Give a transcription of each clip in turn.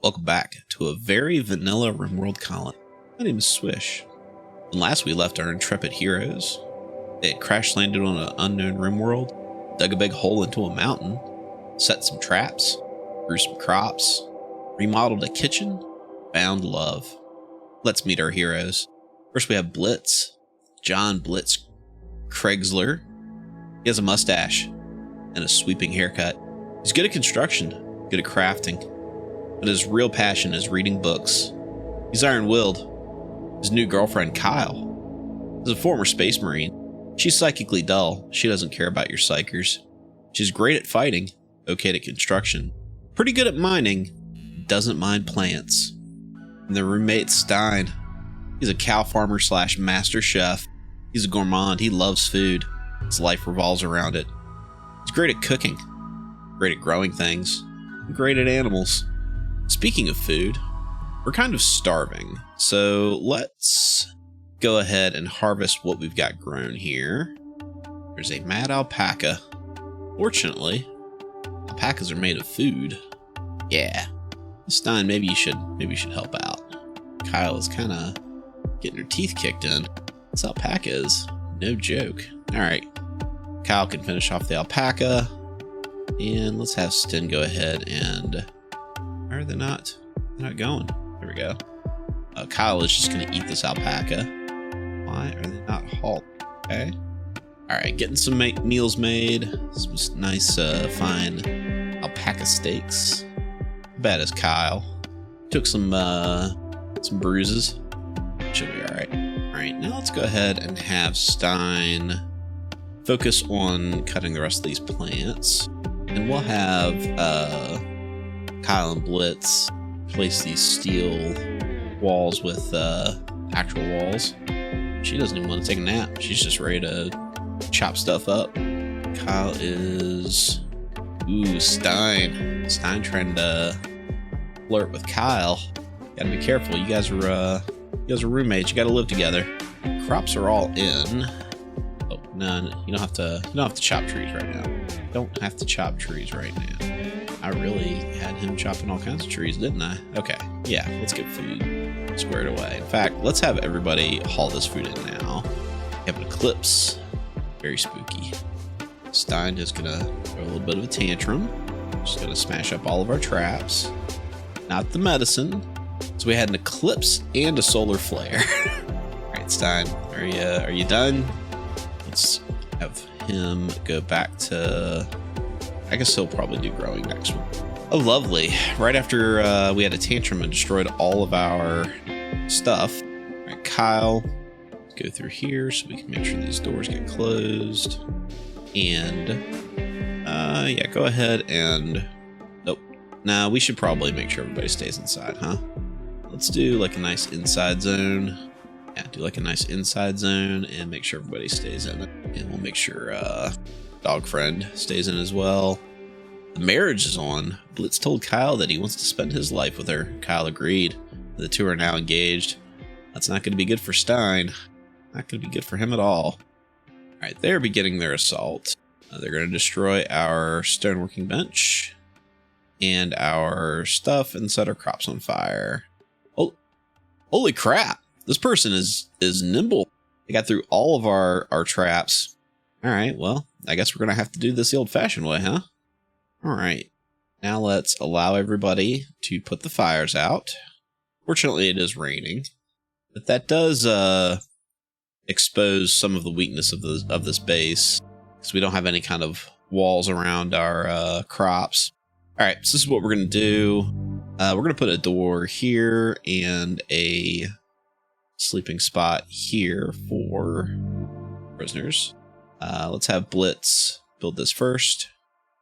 Welcome back to a very vanilla Rimworld colony. My name is Swish. When last we left our intrepid heroes, they had crash landed on an unknown Rimworld, dug a big hole into a mountain, set some traps, grew some crops, remodeled a kitchen, found love. Let's meet our heroes. First we have Blitz, John Blitz Kriegsler. He has a mustache and a sweeping haircut. He's good at construction, good at crafting, but his real passion is reading books. He's iron-willed. His new girlfriend, Kyle, is a former space marine. She's psychically dull. She doesn't care about your psychers. She's great at fighting, okay at construction, pretty good at mining, doesn't mind plants. And their roommate, Stein. He's a cow farmer / master chef. He's a gourmand. He loves food. His life revolves around it. He's great at cooking, great at growing things, and great at animals. Speaking of food, we're kind of starving, so let's go ahead and harvest what we've got grown here. There's a mad alpaca. Fortunately, alpacas are made of food. Yeah. Stein, maybe you should help out. Kyle is kind of getting her teeth kicked in. This alpaca is no joke. All right, Kyle can finish off the alpaca, and let's have Sten go ahead and. Why are they not? They're not going. There we go. Kyle is just gonna eat this alpaca. Why are they not hauled? Okay. All right, getting some meals made. Some nice, fine alpaca steaks. Bad as Kyle. Took some bruises. Should be all right. All right, now let's go ahead and have Stein focus on cutting the rest of these plants, and we'll have Kyle and Blitz place these steel walls with actual walls. She doesn't even want to take a nap. She's just ready to chop stuff up. Kyle is Stein trying to flirt with Kyle. Gotta be careful. You guys are roommates. You gotta live together. Crops are all in. Oh no, you don't have to chop trees right now. Don't have to chop trees right now. I really had him chopping all kinds of trees, didn't I? Okay, yeah, let's get food squared away. In fact, let's have everybody haul this food in now. We have an eclipse. Very spooky. Stein is gonna throw a little bit of a tantrum. Just gonna smash up all of our traps. Not the medicine. So we had an eclipse and a solar flare. All right, Stein, are you done? Let's have him go back to. I guess he'll probably do growing next one. Oh, lovely. Right after we had a tantrum and destroyed all of our stuff. All right, Kyle, go through here so we can make sure these doors get closed. And yeah, go ahead and. Nope. Nah, we should probably make sure everybody stays inside, huh? Let's do like a nice inside zone. Yeah, do like a nice inside zone and make sure everybody stays in it. And we'll make sure Dog Friend stays in as well. The marriage is on. Blitz told Kyle that he wants to spend his life with her. Kyle agreed. The two are now engaged. That's not going to be good for Stein. Not going to be good for him at all. All right, they're beginning their assault. They're going to destroy our stoneworking bench and our stuff and set our crops on fire. Oh, holy crap! This person is nimble. They got through all of our traps. All right, well, I guess we're going to have to do this the old-fashioned way, huh? All right. Now let's allow everybody to put the fires out. Fortunately, it is raining, but that does expose some of the weakness of this base, because we don't have any kind of walls around our crops. All right, so this is what we're going to do. We're going to put a door here and a sleeping spot here for prisoners. Let's have Blitz build this first,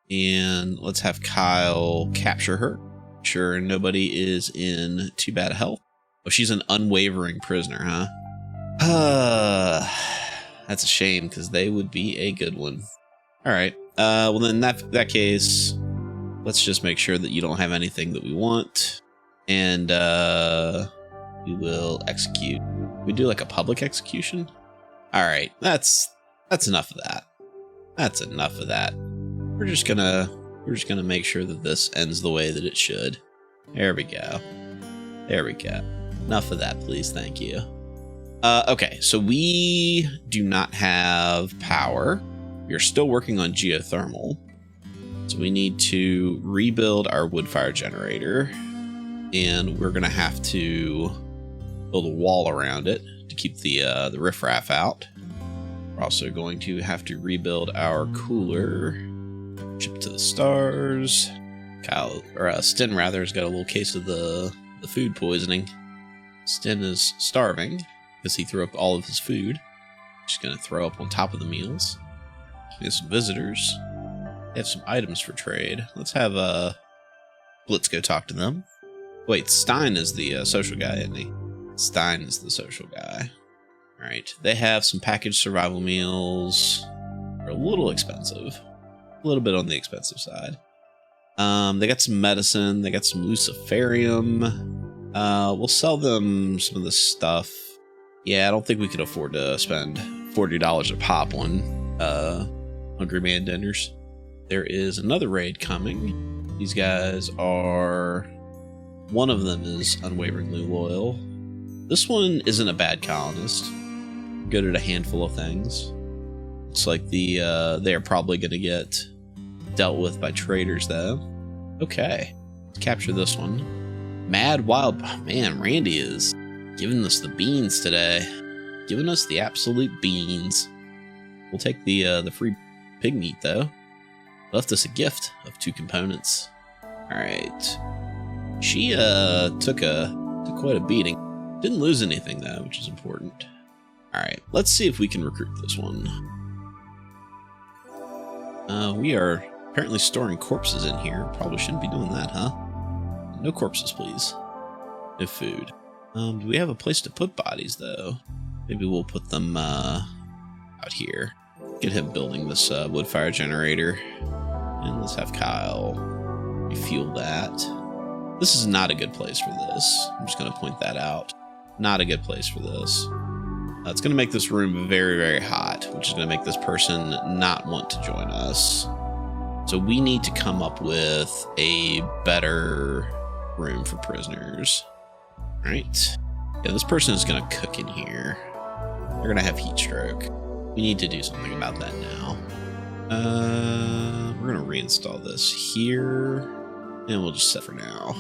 and let's have Kyle capture her. Sure, nobody is in too bad health. Oh, she's an unwavering prisoner, huh? That's a shame, because they would be a good one. All right. Well, then in that case, let's just make sure that you don't have anything that we want, and we will execute. We do like a public execution. All right, that's enough of that. That's enough of that. We're just gonna make sure that this ends the way that it should. There we go. There we go. Enough of that, please. Thank you. Okay, so we do not have power. We are still working on geothermal. So we need to rebuild our wood fire generator. And we're going to have to build a wall around it to keep the riffraff out. We're also going to have to rebuild our cooler. Ship to the stars. Sten rather has got a little case of the food poisoning. Sten is starving because he threw up all of his food. He's going to throw up on top of the meals. We have some visitors. They have some items for trade. Let's have Blitz go talk to them. Wait, Stein is the social guy, isn't he? Stein is the social guy. All right, they have some packaged survival meals. They're a little expensive. A little bit on the expensive side. They got some medicine. They got some luciferium. We'll sell them some of this stuff. Yeah, I don't think we could afford to spend $40 a pop on Hungry Man dinners. There is another raid coming. These guys are... One of them is unwaveringly loyal. This one isn't a bad colonist. Good at a handful of things. Looks like they are probably going to get dealt with by traders, though. Okay, let's capture this one. Mad Wild... Oh, man, Randy is giving us the beans today. Giving us the absolute beans. We'll take the free pig meat, though. Left us a gift of 2 components. Alright. She took quite a beating. Didn't lose anything, though, which is important. Alright, let's see if we can recruit this one. We are apparently storing corpses in here. Probably shouldn't be doing that, huh? No corpses, please. No food. Do we have a place to put bodies, though? Maybe we'll put them out here. Get him building this wood fire generator. And let's have Kyle refuel that. This is not a good place for this. I'm just going to point that out. Not a good place for this. It's going to make this room very, very hot, which is going to make this person not want to join us. So we need to come up with a better room for prisoners. All right. Yeah, this person is going to cook in here. They're going to have heat stroke. We need to do something about that now. We're going to reinstall this here. And we'll just set for now.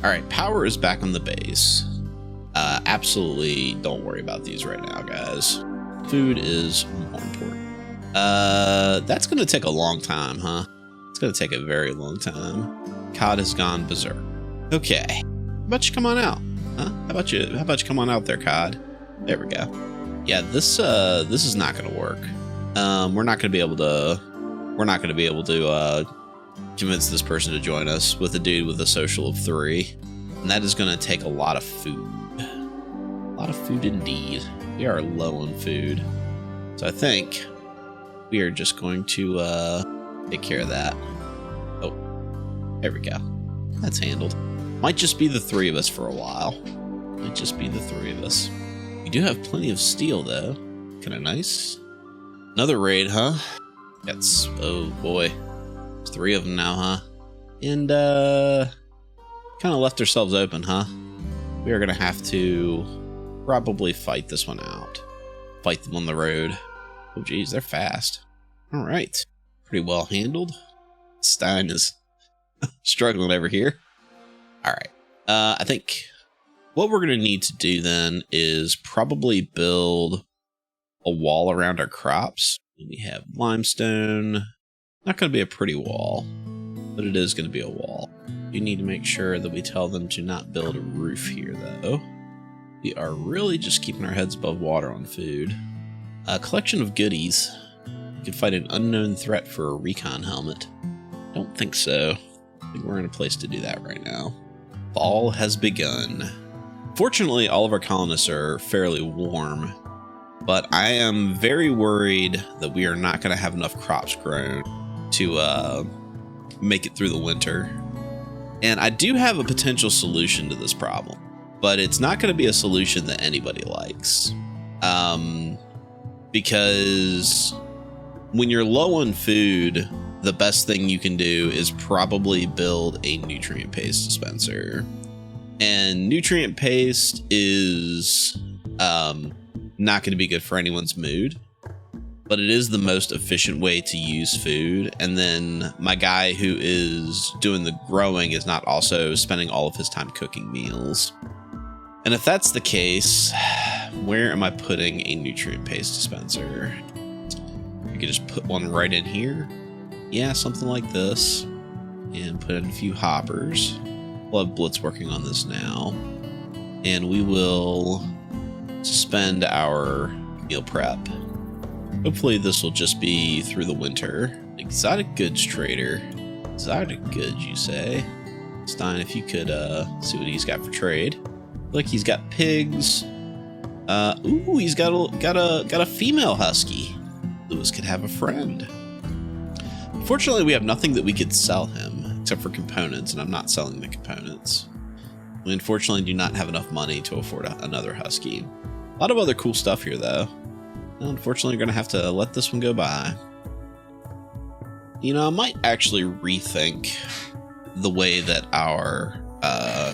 All right, power is back on the base. Absolutely don't worry about these right now, guys. Food is more important. That's going to take a long time, huh? It's going to take a very long time. COD has gone berserk. Okay. How about you come on out? Huh? How about you come on out there, COD? There we go. Yeah, this is not going to work. We're not going to be able to convince this person to join us with a dude with a social of 3. And that is going to take a lot of food. A lot of food indeed. We are low on food. So I think we are just going to take care of that. Oh, there we go. That's handled. Might just be the 3 of us for a while. Might just be the 3 of us. We do have plenty of steel, though. Kind of nice. Another raid, huh? That's... Oh, boy. There's 3 of them now, huh? And, kind of left ourselves open, huh? We are going to have to probably fight this one out. Fight them on the road. Oh, geez, they're fast. All right. Pretty well handled. Stein is struggling over here. All right. I think what we're going to need to do then is probably build a wall around our crops. We have limestone. Not going to be a pretty wall, but it is going to be a wall. You need to make sure that we tell them to not build a roof here, though. We are really just keeping our heads above water on food. A collection of goodies. You could fight an unknown threat for a recon helmet. Don't think so. I think we're in a place to do that right now. Fall has begun. Fortunately, all of our colonists are fairly warm, but I am very worried that we are not going to have enough crops grown to make it through the winter. And I do have a potential solution to this problem, but it's not going to be a solution that anybody likes. Because when you're low on food, the best thing you can do is probably build a nutrient paste dispenser. And nutrient paste is not going to be good for anyone's mood, but it is the most efficient way to use food. And then my guy who is doing the growing is not also spending all of his time cooking meals. And if that's the case, where am I putting a nutrient paste dispenser? I could just put one right in here. Yeah, something like this. And put in a few hoppers. We'll have Blitz working on this now. And we will suspend our meal prep. Hopefully this will just be through the winter. Exotic goods trader. Exotic goods, you say? Stein, if you could see what he's got for trade. Look, he's got pigs. Ooh, he's got a female husky. Lewis could have a friend. Unfortunately, we have nothing that we could sell him except for components, and I'm not selling the components. We unfortunately do not have enough money to afford another husky. A lot of other cool stuff here, though. Unfortunately, we're going to have to let this one go by. You know, I might actually rethink the way that our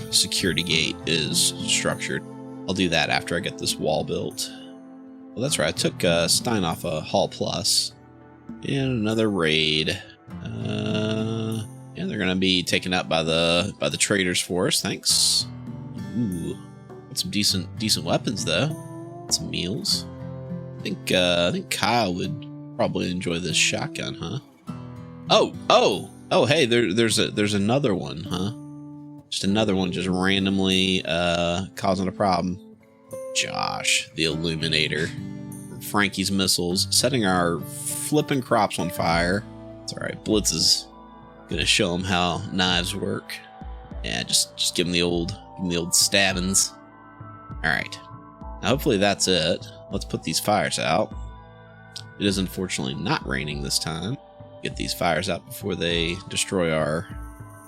security gate is structured. I'll do that after I get this wall built. Well, that's right. I took Stein off a Hall Plus. And another raid. Yeah, they're going to be taken up by the traders for us. Thanks. Ooh, got some decent weapons though. Some meals. I think Kyle would probably enjoy this shotgun, huh? Oh, hey, there's another one, huh? Just another one just randomly causing a problem. Josh, the Illuminator. Frankie's missiles, setting our flipping crops on fire. It's alright, Blitz is gonna show him how knives work. Yeah, just give him the old stabbings. Alright. Now hopefully that's it. Let's put these fires out. It is unfortunately not raining this time. Get these fires out before they destroy our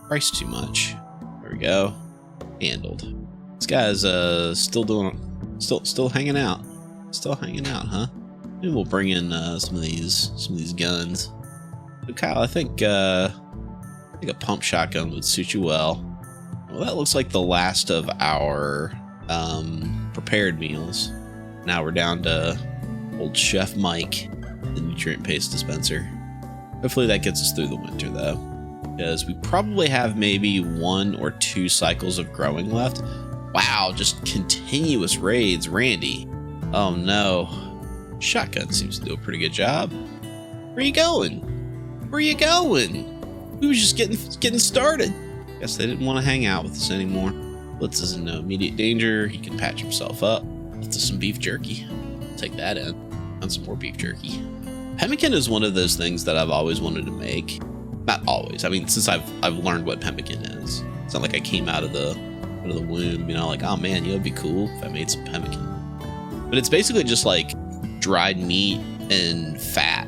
price too much. There we go. Handled. This guy's still hanging out. Still hanging out, huh? Maybe we'll bring in some of these guns. But Kyle, I think a pump shotgun would suit you well. Well, that looks like the last of our prepared meals. Now we're down to old Chef Mike, the nutrient paste dispenser. Hopefully that gets us through the winter, though, because we probably have maybe 1 or 2 cycles of growing left. Wow, just continuous raids, Randy. Oh no. Shotgun seems to do a pretty good job. Where you going? Where you going? We was just getting started. Guess they didn't want to hang out with us anymore. Blitz is in no immediate danger. He can patch himself up. Let's do some beef jerky. Take that in. And some more beef jerky. Pemmican is one of those things that I've always wanted to make. Not always. I mean, since I've learned what pemmican is. It's not like I came out of the womb, you know, like, oh man, it'd be cool if I made some pemmican. But it's basically just like dried meat and fat.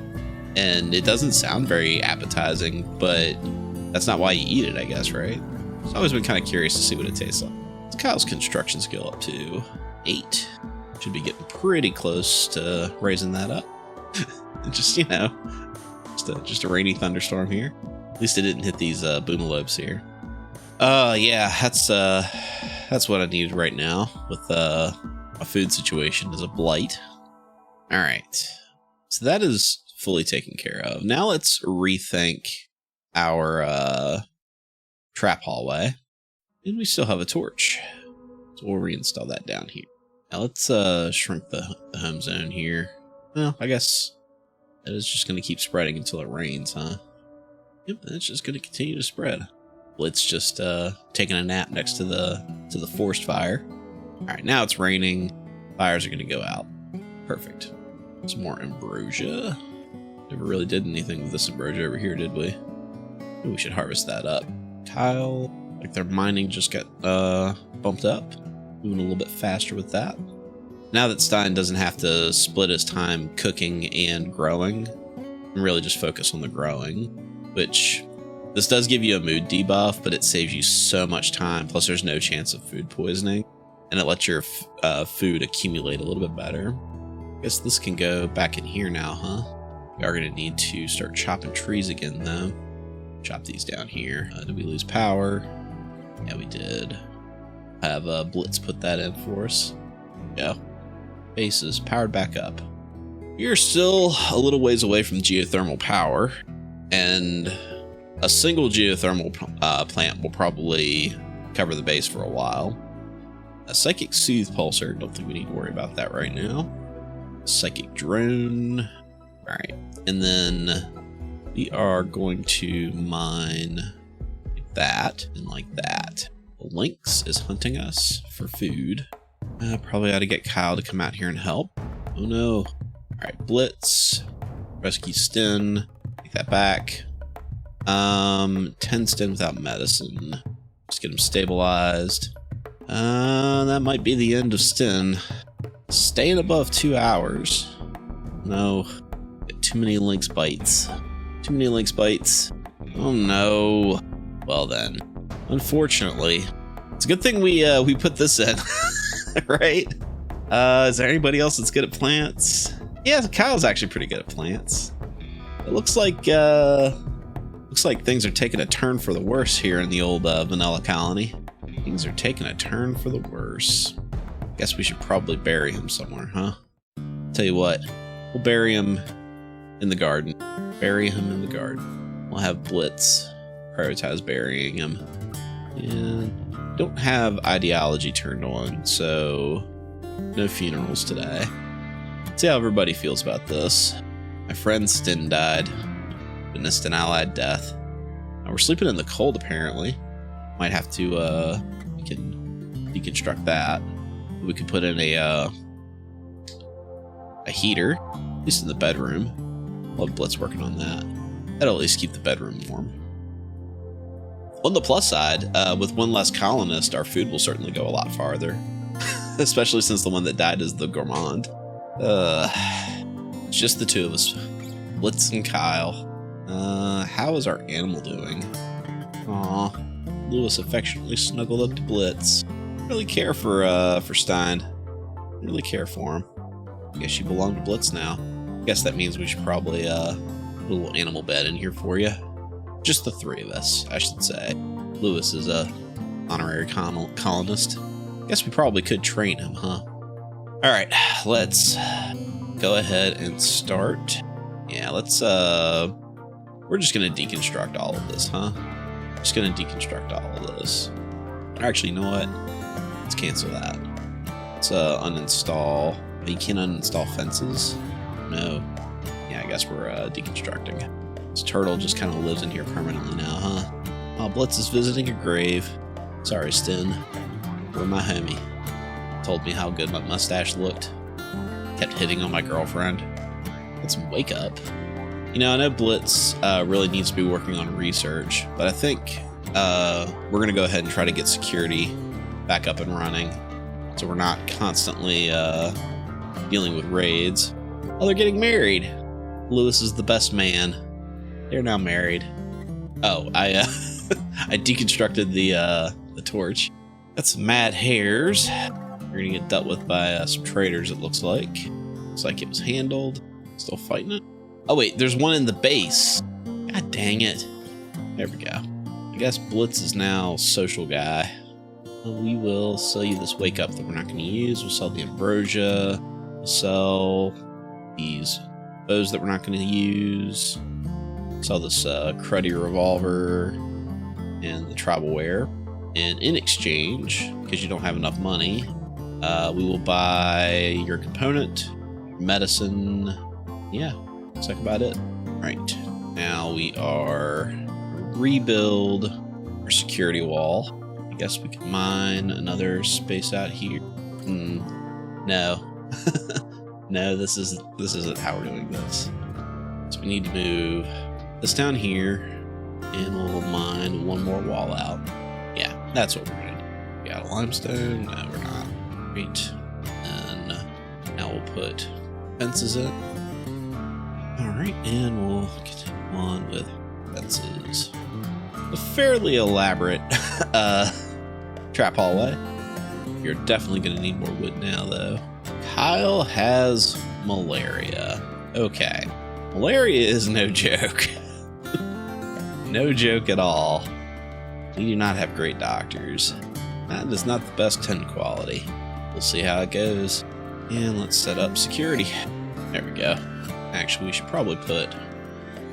And it doesn't sound very appetizing, but that's not why you eat it, I guess, right? So I've always been kind of curious to see what it tastes like. It's Kyle's construction skill up to 8. Should be getting pretty close to raising that up. Just, you know, just a rainy thunderstorm here. At least it didn't hit these boomalopes here. Yeah, that's what I need right now with a food situation is a blight. All right, so that is fully taken care of. Now let's rethink our trap hallway. And we still have a torch, so we'll reinstall that down here. Now let's shrink the home zone here. Well, I guess that is just going to keep spreading until it rains, huh? Yep, it's just going to continue to spread. Blitz just taking a nap next to the forest fire. All right, now it's raining. Fires are going to go out. Perfect. Some more ambrosia. Never really did anything with this ambrosia over here, did we? Maybe we should harvest that up. Tile, like their mining just got bumped up. Moving a little bit faster with that. Now that Stein doesn't have to split his time cooking and growing, and really just focus on the growing, which this does give you a mood debuff, but it saves you so much time. Plus there's no chance of food poisoning, and it lets your food accumulate a little bit better. I guess this can go back in here now, huh? We are going to need to start chopping trees again, though. Chop these down here. Did we lose power? Yeah, we did. Have Blitz put that in for us. Yeah. Base is powered back up. You're still a little ways away from geothermal power, and a single geothermal plant will probably cover the base for a while. A Psychic Soothe Pulsar, don't think we need to worry about that right now. Psychic Drone. Alright, and then we are going to mine like that and like that. The Lynx is hunting us for food. Probably ought to get Kyle to come out here and help. Oh no. Alright, Blitz. Rescue Sten. Take that back. 10 Sten without medicine. Just get him stabilized. That might be the end of Sten. Staying above 2 hours. No. Get too many Lynx bites. Too many Lynx bites. Oh no. Well then. Unfortunately. It's a good thing we put this in. Right? Is there anybody else that's good at plants? Yeah, Kyle's actually pretty good at plants. It looks like things are taking a turn for the worse here in the old vanilla colony. Things are taking a turn for the worse. Guess we should probably bury him somewhere, huh? Tell you what, we'll bury him in the garden. Bury him in the garden. We'll have Blitz prioritize burying him. And don't have ideology turned on, so no funerals today. Let's see how everybody feels about this. My friend Sten died. Witnessed an allied death. Now we're sleeping in the cold, apparently. Might have to, we can deconstruct that. We could put in a heater, at least in the bedroom. We'll have Blitz working on that. That'll at least keep the bedroom warm. On the plus side, with one less colonist, our food will certainly go a lot farther. Especially since the one that died is the gourmand. It's just the two of us. Blitz and Kyle. How is our animal doing? Aw, Lewis affectionately snuggled up to Blitz. Really care for Stein. Really care for him. I guess you belong to Blitz now. Guess that means we should probably put a little animal bed in here for you. Just the three of us, I should say. Lewis is a honorary colonist. Guess we probably could train him, huh? Alright, let's go ahead and start. Yeah, let's we're just gonna deconstruct all of this, huh? Just gonna deconstruct all of this. Actually, you know what? Let's cancel that. Let's uninstall. You can't uninstall fences? No. Yeah, I guess we're deconstructing. This turtle just kind of lives in here permanently now, huh? Oh, Blitz is visiting a grave. Sorry, Sten. You're my homie. Told me how good my mustache looked. Kept hitting on my girlfriend. Get some wake up. You know, I know Blitz really needs to be working on research, but I think we're going to go ahead and try to get security back up and running so we're not constantly dealing with raids. Oh, they're getting married. Lewis is the best man. They're now married. Oh, I I deconstructed the torch. Got some mad hares. We're gonna get dealt with by some traders, it looks like. Looks like it was handled. Still fighting it. Oh wait, there's one in the base. God dang it. There we go. I guess Blitz is now social guy. We will sell you this wake up that we're not gonna use. We'll sell the ambrosia. We'll sell these bows that we're not gonna use. Sell this cruddy revolver and the tribal wear. And in exchange, because you don't have enough money, we will buy your component, medicine. Yeah, looks like about it. Right, now we are rebuild our security wall. I guess we can mine another space out here. No. No, this isn't how we're doing this. So we need to move this down here, and we'll mine one more wall out. Yeah, that's what we're gonna do. We got a limestone. No, we're not. Great. And now we'll put fences in. Alright, and we'll continue on with fences. A fairly elaborate trap hallway. You're definitely gonna need more wood now, though. Kyle has malaria. Okay. Malaria is no joke. No joke at all. We do not have great doctors. That is not the best 10 quality. We'll see how it goes. And let's set up security. There we go. Actually, we should probably put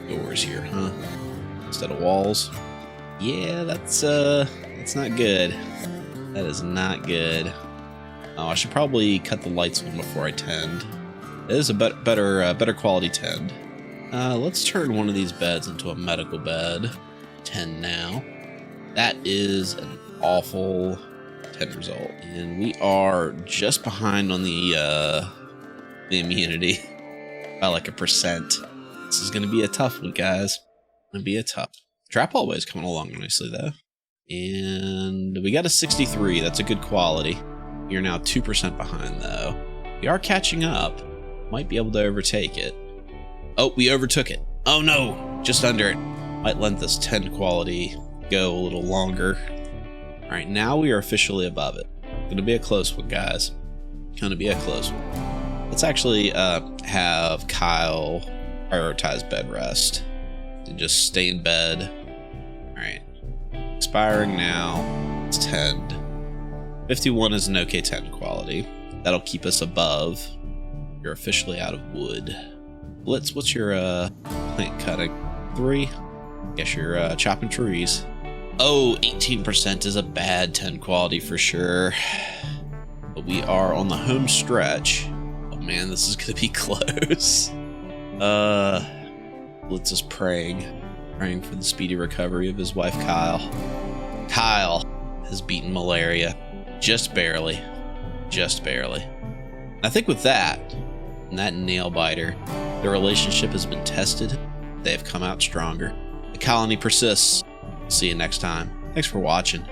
doors here, huh? Instead of walls. Yeah, that's not good. That is not good. Oh, I should probably cut the lights on before I tend. It is a better quality tend. Let's turn one of these beds into a medical bed. 10 now. That is an awful 10 result. And we are just behind on the immunity by like 1%. This is going to be a tough one, guys. Going to be a tough. Trap hallway is coming along nicely, though. And we got a 63. That's a good quality. You're now 2% behind, though. We are catching up. Might be able to overtake it. Oh, we overtook it. Oh, no. Just under it. Might let this 10 quality go a little longer. All right, now we are officially above it. Going to be a close one, guys. Going to be a close one. Let's actually have Kyle prioritize bed rest and just stay in bed. All right. Expiring now. It's 10. 51 is an okay 10 quality. That'll keep us above. You're officially out of wood. Blitz, what's your plant cutting? 3? Guess you're chopping trees. Oh, 18% is a bad 10 quality for sure. But we are on the home stretch. Oh man, this is gonna be close. Blitz is praying for the speedy recovery of his wife, Kyle. Kyle has beaten malaria. Just barely. Just barely. And I think with that, and that nail biter, their relationship has been tested. They have come out stronger. The colony persists. See you next time. Thanks for watching.